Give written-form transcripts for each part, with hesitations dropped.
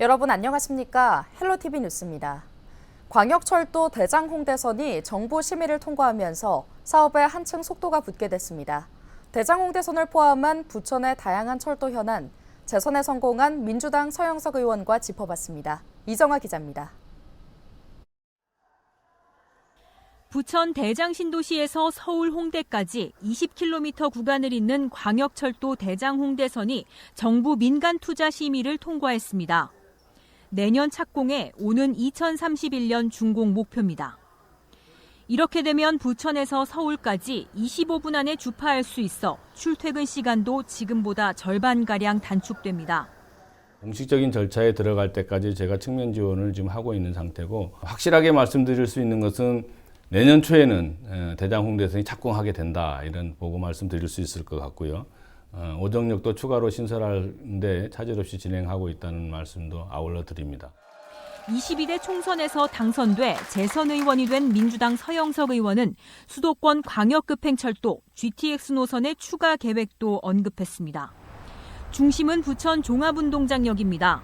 여러분 안녕하십니까? 헬로티비 뉴스입니다. 광역철도 대장홍대선이 정부 심의를 통과하면서 사업에 한층 속도가 붙게 됐습니다. 대장홍대선을 포함한 부천의 다양한 철도 현안, 재선에 성공한 민주당 서영석 의원과 짚어봤습니다. 이정아 기자입니다. 부천 대장신도시에서 서울 홍대까지 20km 구간을 잇는 광역철도 대장홍대선이 정부 민간 투자 심의를 통과했습니다. 내년 착공에 오는 2031년 준공 목표입니다. 이렇게 되면 부천에서 서울까지 25분 안에 주파할 수 있어 출퇴근 시간도 지금보다 절반가량 단축됩니다. 공식적인 절차에 들어갈 때까지 제가 측면 지원을 지금 하고 있는 상태고, 확실하게 말씀드릴 수 있는 것은 내년 초에는 대장홍대선이 착공하게 된다, 이런 보고 말씀드릴 수 있을 것 같고요. 오정역도 추가로 신설하는데 차질 없이 진행하고 있다는 말씀도 아울러 드립니다. 22대 총선에서 당선돼 재선 의원이 된 민주당 서영석 의원은 수도권 광역급행철도 GTX 노선의 추가 계획도 언급했습니다. 중심은 부천 종합운동장역입니다.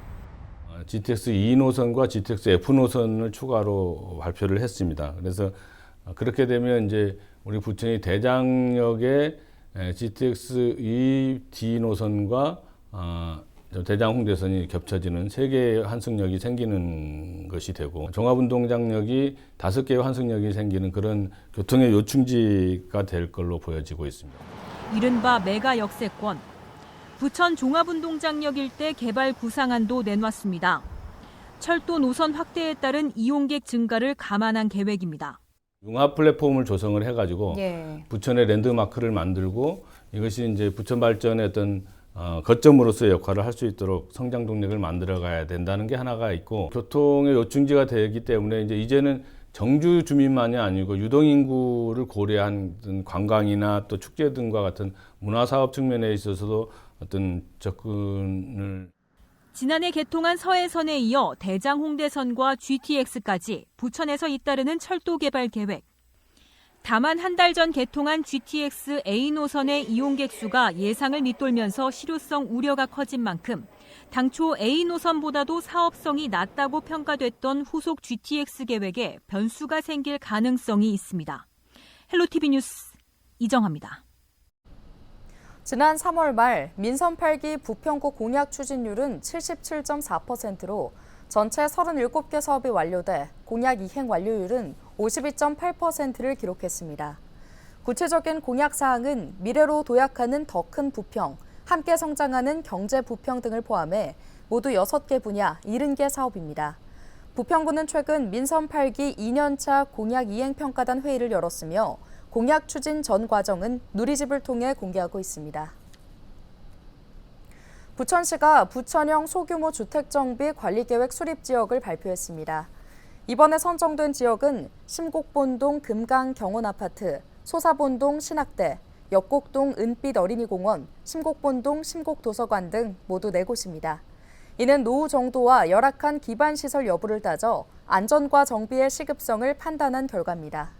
GTX E 노선과 GTX F 노선을 추가로 발표를 했습니다. 그래서 그렇게 되면 이제 우리 부천이 대장역에 GTX E D 노선과 대장홍대선이 겹쳐지는 3개의 환승역이 생기는 것이 되고, 종합운동장역이 5개의 환승역이 생기는 그런 교통의 요충지가 될 걸로 보여지고 있습니다. 이른바 메가 역세권. 부천 종합운동장역 일대 개발 구상안도 내놨습니다. 철도 노선 확대에 따른 이용객 증가를 감안한 계획입니다. 융합 플랫폼을 조성을 해가지고 부천의 랜드마크를 만들고, 이것이 이제 부천 발전의 어떤 거점으로서의 역할을 할 수 있도록 성장 동력을 만들어가야 된다는 게 하나가 있고, 교통의 요충지가 되기 때문에 이제는 정주 주민만이 아니고 유동인구를 고려한 관광이나 또 축제 등과 같은 문화사업 측면에 있어서도 어떤 접근을. 지난해 개통한 서해선에 이어 대장홍대선과 GTX까지 부천에서 잇따르는 철도 개발 계획. 다만 한 달 전 개통한 GTX A 노선의 이용객 수가 예상을 밑돌면서 실효성 우려가 커진 만큼 당초 A 노선보다도 사업성이 낮다고 평가됐던 후속 GTX 계획에 변수가 생길 가능성이 있습니다. 헬로티비 뉴스 이정아입니다. 지난 3월 말 민선 8기 부평구 공약 추진률은 77.4%로 전체 37개 사업이 완료돼 공약 이행 완료율은 52.8%를 기록했습니다. 구체적인 공약 사항은 미래로 도약하는 더 큰 부평, 함께 성장하는 경제 부평 등을 포함해 모두 6개 분야 70개 사업입니다. 부평구는 최근 민선 8기 2년차 공약 이행 평가단 회의를 열었으며 공약 추진 전 과정은 누리집을 통해 공개하고 있습니다. 부천시가 부천형 소규모 주택정비 관리계획 수립지역을 발표했습니다. 이번에 선정된 지역은 심곡본동 금강경원아파트, 소사본동 신학대, 역곡동 은빛 어린이공원, 심곡본동 심곡도서관 등 모두 4곳입니다. 이는 노후 정도와 열악한 기반시설 여부를 따져 안전과 정비의 시급성을 판단한 결과입니다.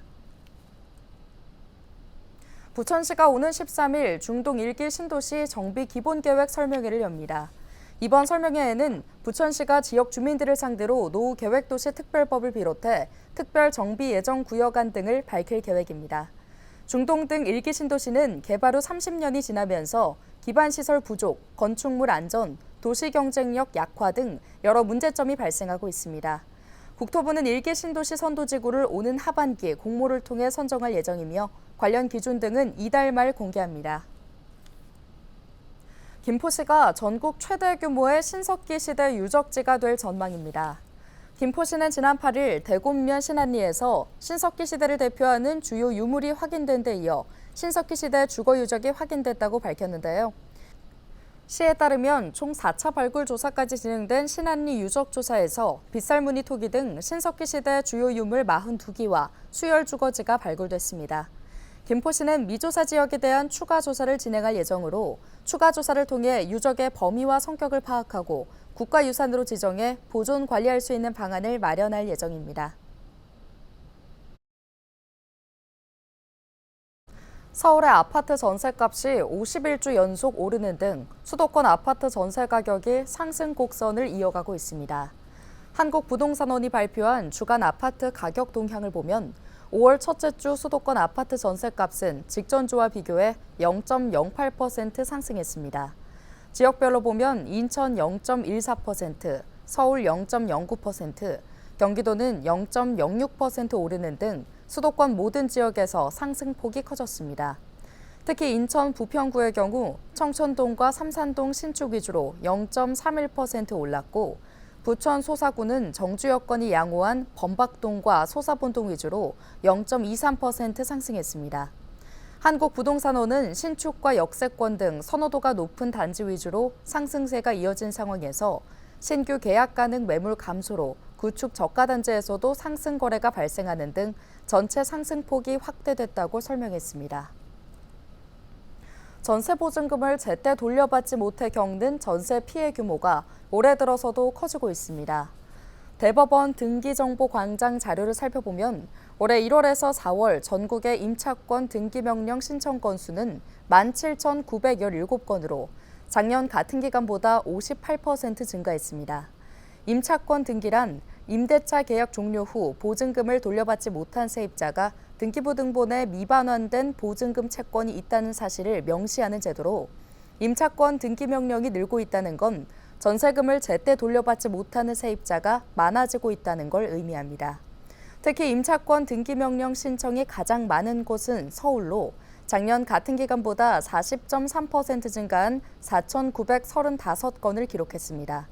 부천시가 오는 13일 중동 1기 신도시 정비 기본계획 설명회를 엽니다. 이번 설명회에는 부천시가 지역 주민들을 상대로 노후 계획도시 특별법을 비롯해 특별 정비 예정 구역안 등을 밝힐 계획입니다. 중동 등 1기 신도시는 개발 후 30년이 지나면서 기반시설 부족, 건축물 안전, 도시 경쟁력 약화 등 여러 문제점이 발생하고 있습니다. 국토부는 1기 신도시 선도지구를 오는 하반기 공모를 통해 선정할 예정이며 관련 기준 등은 이달 말 공개합니다. 김포시가 전국 최대 규모의 신석기 시대 유적지가 될 전망입니다. 김포시는 지난 8일 대곡면 신안리에서 신석기 시대를 대표하는 주요 유물이 확인된 데 이어 신석기 시대 주거 유적이 확인됐다고 밝혔는데요. 시에 따르면 총 4차 발굴 조사까지 진행된 신안리 유적 조사에서 빗살무늬 토기 등 신석기 시대 주요 유물 42기와 수열 주거지가 발굴됐습니다. 김포시는 미조사 지역에 대한 추가 조사를 진행할 예정으로 추가 조사를 통해 유적의 범위와 성격을 파악하고 국가유산으로 지정해 보존 관리할 수 있는 방안을 마련할 예정입니다. 서울의 아파트 전셋값이 51주 연속 오르는 등 수도권 아파트 전세 가격이 상승 곡선을 이어가고 있습니다. 한국부동산원이 발표한 주간 아파트 가격 동향을 보면 5월 첫째 주 수도권 아파트 전셋값은 직전주와 비교해 0.08% 상승했습니다. 지역별로 보면 인천 0.14%, 서울 0.09%, 경기도는 0.06% 오르는 등 수도권 모든 지역에서 상승폭이 커졌습니다. 특히 인천 부평구의 경우 청천동과 삼산동 신축 위주로 0.31% 올랐고 부천 소사구는 정주 여건이 양호한 범박동과 소사본동 위주로 0.23% 상승했습니다. 한국부동산원은 신축과 역세권 등 선호도가 높은 단지 위주로 상승세가 이어진 상황에서 신규 계약 가능 매물 감소로 구축 저가 단지에서도 상승 거래가 발생하는 등 전체 상승폭이 확대됐다고 설명했습니다. 전세 보증금을 제때 돌려받지 못해 겪는 전세 피해 규모가 올해 들어서도 커지고 있습니다. 대법원 등기정보광장 자료를 살펴보면 올해 1월에서 4월 전국의 임차권 등기명령 신청 건수는 17,917건으로 작년 같은 기간보다 58% 증가했습니다. 임차권 등기란 임대차 계약 종료 후 보증금을 돌려받지 못한 세입자가 등기부 등본에 미반환된 보증금 채권이 있다는 사실을 명시하는 제도로 임차권 등기 명령이 늘고 있다는 건 전세금을 제때 돌려받지 못하는 세입자가 많아지고 있다는 걸 의미합니다. 특히 임차권 등기 명령 신청이 가장 많은 곳은 서울로 작년 같은 기간보다 40.3% 증가한 4,935건을 기록했습니다.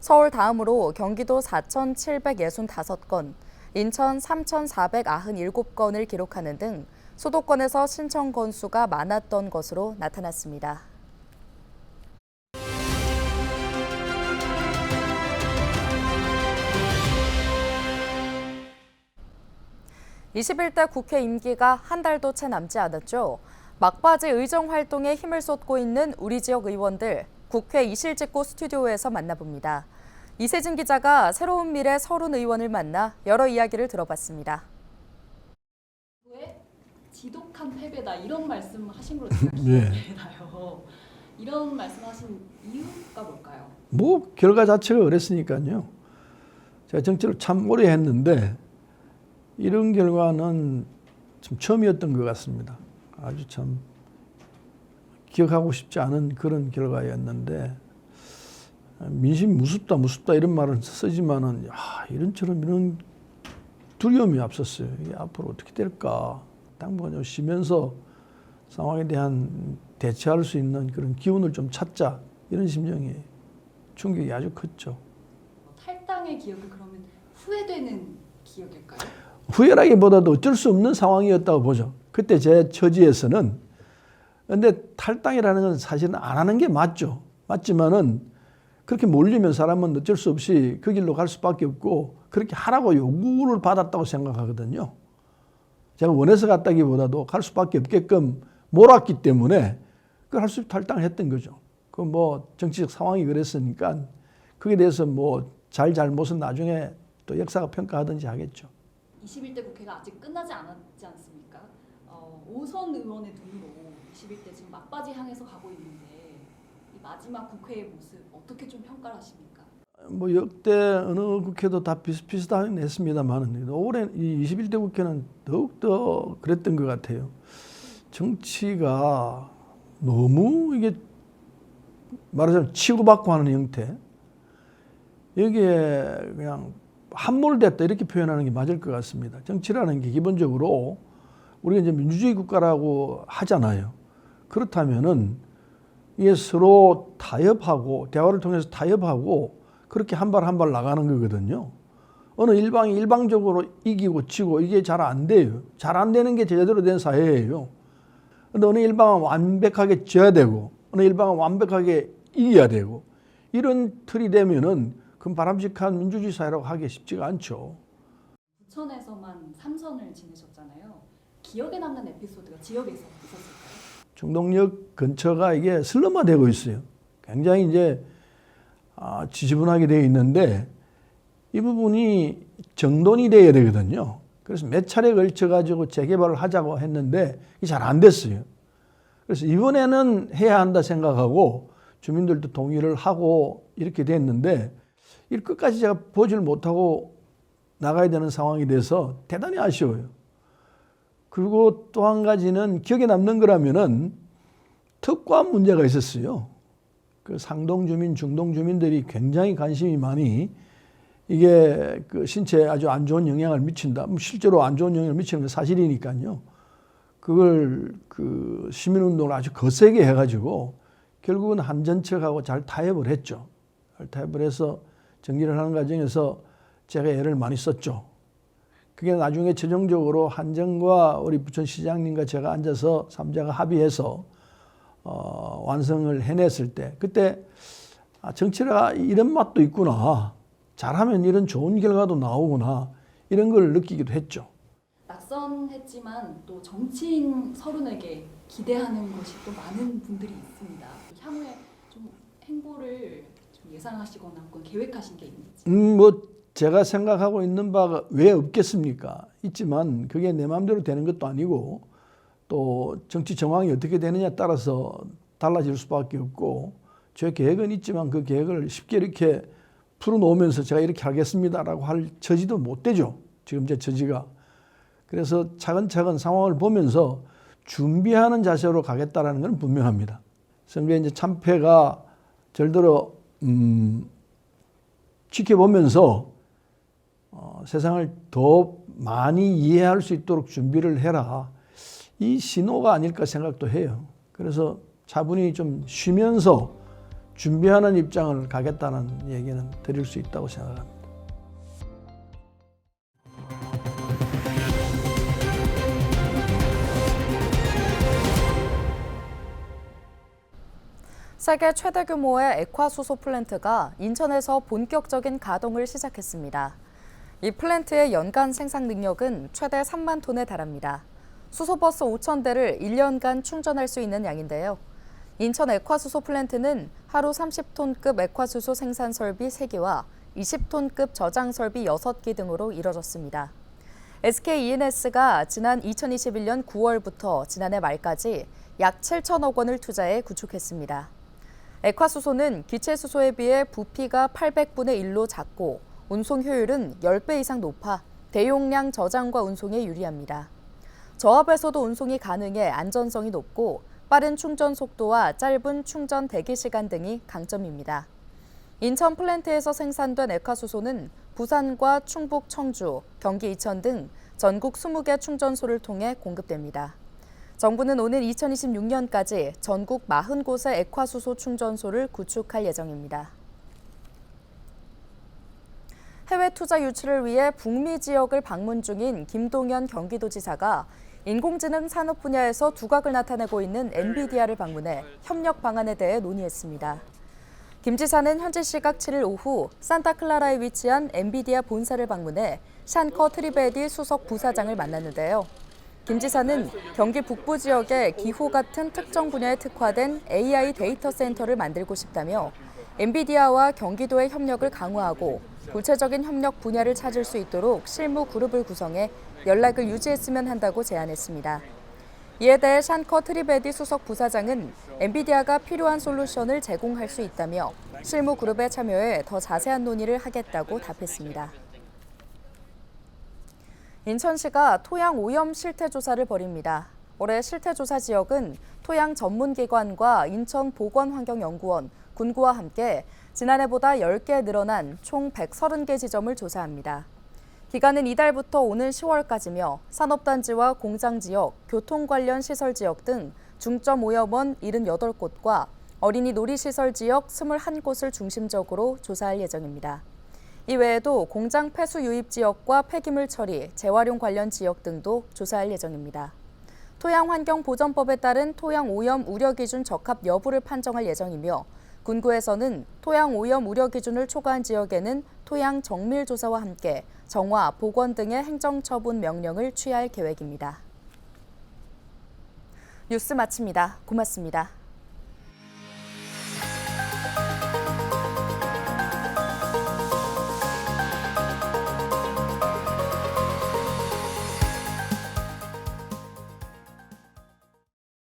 서울 다음으로 경기도 4,765건, 인천 3,497건을 기록하는 등 수도권에서 신청 건수가 많았던 것으로 나타났습니다. 21대 국회 임기가 한 달도 채 남지 않았죠. 막바지 의정 활동에 힘을 쏟고 있는 우리 지역 의원들, 국회 이실직고 스튜디오에서 만나봅니다. 이세진 기자가 새로운 미래 서른 의원을 만나 여러 이야기를 들어봤습니다. 지독한 패배다 이런 말씀하신 걸로 제가 기억나요. 이런 말씀하신 이유가 뭘까요? 뭐 결과 자체가 그랬으니까요. 제가 정치를 참 오래 했는데 이런 결과는 참 처음이었던 것 같습니다. 아주 참 기억하고 싶지 않은 그런 결과였는데 민심이 무섭다 이런 말은 쓰지만은 이런 두려움이 앞섰어요. 이게 앞으로 어떻게 될까? 당분간 쉬면서 상황에 대한 대처할 수 있는 그런 기운을 좀 찾자 이런 심정이 충격이 아주 컸죠. 탈당의 기억은 그러면 후회되는 기억일까요? 후회라기보다도 어쩔 수 없는 상황이었다고 보죠. 그때 제 처지에서는. 근데 탈당이라는 건 사실은 안 하는 게 맞죠. 맞지만은 그렇게 몰리면 사람은 어쩔 수 없이 그 길로 갈 수밖에 없고 그렇게 하라고 요구를 받았다고 생각하거든요. 제가 원해서 갔다기보다도 갈 수밖에 없게끔 몰았기 때문에 그걸 할 수 없이 탈당을 했던 거죠. 그 뭐 정치적 상황이 그랬으니까 그에 대해서 뭐 잘못은 나중에 또 역사가 평가하든지 하겠죠. 21대 국회가 아직 끝나지 않았지 않습니까? 5선 의원의 눈으로 21대 지금 막바지 향해서 가고 있는데 이 마지막 국회의 모습 어떻게 좀 평가를 하십니까? 뭐 역대 어느 국회도 다 비슷비슷하긴 했습니다만 올해 이 21대 국회는 더욱더 그랬던 것 같아요. 정치가 너무 이게 말하자면 치고받고 하는 형태, 여기에 그냥 함몰됐다 이렇게 표현하는 게 맞을 것 같습니다. 정치라는 게 기본적으로 우리가 이제 민주주의 국가라고 하잖아요. 그렇다면은 이게 서로 타협하고 대화를 통해서 타협하고 그렇게 한 발 한 발 나가는 거거든요. 어느 일방이 일방적으로 이기고 지고 이게 잘 안 돼요. 잘 안 되는 게 제대로 된 사회예요. 근데 어느 일방은 완벽하게 져야 되고 어느 일방은 완벽하게 이겨야 되고 이런 틀이 되면은 그건 바람직한 민주주의 사회라고 하기 쉽지가 않죠. 부천에서만 3선을 지내셨잖아요. 기억에 남는 에피소드가 지역에서 있었을까요? 중동역 근처가 이게 슬럼화되고 있어요. 굉장히 이제 지저분하게 되어 있는데 이 부분이 정돈이 되어야 되거든요. 그래서 몇 차례 걸쳐가지고 재개발을 하자고 했는데 이게 잘 안 됐어요. 그래서 이번에는 해야 한다 생각하고 주민들도 동의를 하고 이렇게 됐는데 이 끝까지 제가 보지를 못하고 나가야 되는 상황이 돼서 대단히 아쉬워요. 그리고 또 한 가지는 기억에 남는 거라면은 특과한 문제가 있었어요. 그 상동 주민, 중동 주민들이 굉장히 관심이 많이 이게 그 신체에 아주 안 좋은 영향을 미친다. 실제로 안 좋은 영향을 미치는 건 사실이니까요. 그걸 그 시민운동을 아주 거세게 해가지고 결국은 한전철하고 잘 타협을 했죠. 잘 타협을 해서 정리를 하는 과정에서 제가 애를 많이 썼죠. 그게 나중에 최종적으로 한전과 우리 부천시장님과 제가 앉아서 3자가 합의해서 완성을 해냈을 때 그때 정치가 이런 맛도 있구나. 잘하면 이런 좋은 결과도 나오구나. 이런 걸 느끼기도 했죠. 낯선했지만 또 정치인 서른에게 기대하는 것이 또 많은 분들이 있습니다. 향후에 좀 행보를 좀 예상하시거나 혹은 계획하신 게 있는지. 뭐 제가 생각하고 있는 바가 왜 없겠습니까? 있지만 그게 내 마음대로 되는 것도 아니고 또 정치 정황이 어떻게 되느냐에 따라서 달라질 수밖에 없고 제 계획은 있지만 그 계획을 쉽게 이렇게 풀어놓으면서 제가 이렇게 하겠습니다라고 할 처지도 못 되죠. 지금 제 처지가. 그래서 차근차근 상황을 보면서 준비하는 자세로 가겠다라는 건 분명합니다. 선거에 이제 참패가 절대로 지켜보면서 세상을 더 많이 이해할 수 있도록 준비를 해라. 이 신호가 아닐까 생각도 해요. 그래서 차분히 좀 쉬면서 준비하는 입장을 가겠다는 얘기는 드릴 수 있다고 생각합니다. 세계 최대 규모의 액화수소 플랜트가 인천에서 본격적인 가동을 시작했습니다. 이 플랜트의 연간 생산 능력은 최대 3만 톤에 달합니다. 수소버스 5,000대를 1년간 충전할 수 있는 양인데요. 인천 액화수소 플랜트는 하루 30톤급 액화수소 생산 설비 3기와 20톤급 저장 설비 6기 등으로 이뤄졌습니다. SK E&S가 지난 2021년 9월부터 지난해 말까지 약 7천억 원을 투자해 구축했습니다. 액화수소는 기체수소에 비해 부피가 800분의 1로 작고 운송 효율은 10배 이상 높아 대용량 저장과 운송에 유리합니다. 저압에서도 운송이 가능해 안전성이 높고 빠른 충전 속도와 짧은 충전 대기 시간 등이 강점입니다. 인천 플랜트에서 생산된 액화수소는 부산과 충북 청주, 경기 이천 등 전국 20개 충전소를 통해 공급됩니다. 정부는 오는 2026년까지 전국 40곳의 액화수소 충전소를 구축할 예정입니다. 해외 투자 유치를 위해 북미 지역을 방문 중인 김동연 경기도지사가 인공지능 산업 분야에서 두각을 나타내고 있는 엔비디아를 방문해 협력 방안에 대해 논의했습니다. 김 지사는 현지 시각 7일 오후 산타클라라에 위치한 엔비디아 본사를 방문해 샨커 트리베디 수석 부사장을 만났는데요. 김 지사는 경기 북부 지역에 기호 같은 특정 분야에 특화된 AI 데이터 센터를 만들고 싶다며 엔비디아와 경기도의 협력을 강화하고 구체적인 협력 분야를 찾을 수 있도록 실무 그룹을 구성해 연락을 유지했으면 한다고 제안했습니다. 이에 대해 샨커 트리베디 수석 부사장은 엔비디아가 필요한 솔루션을 제공할 수 있다며 실무 그룹에 참여해 더 자세한 논의를 하겠다고 답했습니다. 인천시가 토양 오염 실태 조사를 벌입니다. 올해 실태 조사 지역은 토양 전문기관과 인천보건환경연구원, 군구와 함께 지난해보다 10개 늘어난 총 130개 지점을 조사합니다. 기간은 이달부터 오는 10월까지며 산업단지와 공장지역, 교통 관련 시설 지역 등 중점 오염원 78곳과 어린이 놀이시설 지역 21곳을 중심적으로 조사할 예정입니다. 이외에도 공장 폐수 유입 지역과 폐기물 처리, 재활용 관련 지역 등도 조사할 예정입니다. 토양환경보전법에 따른 토양 오염 우려 기준 적합 여부를 판정할 예정이며 군구에서는 토양 오염 우려 기준을 초과한 지역에는 토양 정밀 조사와 함께 정화, 복원 등의 행정처분 명령을 취할 계획입니다. 뉴스 마칩니다. 고맙습니다.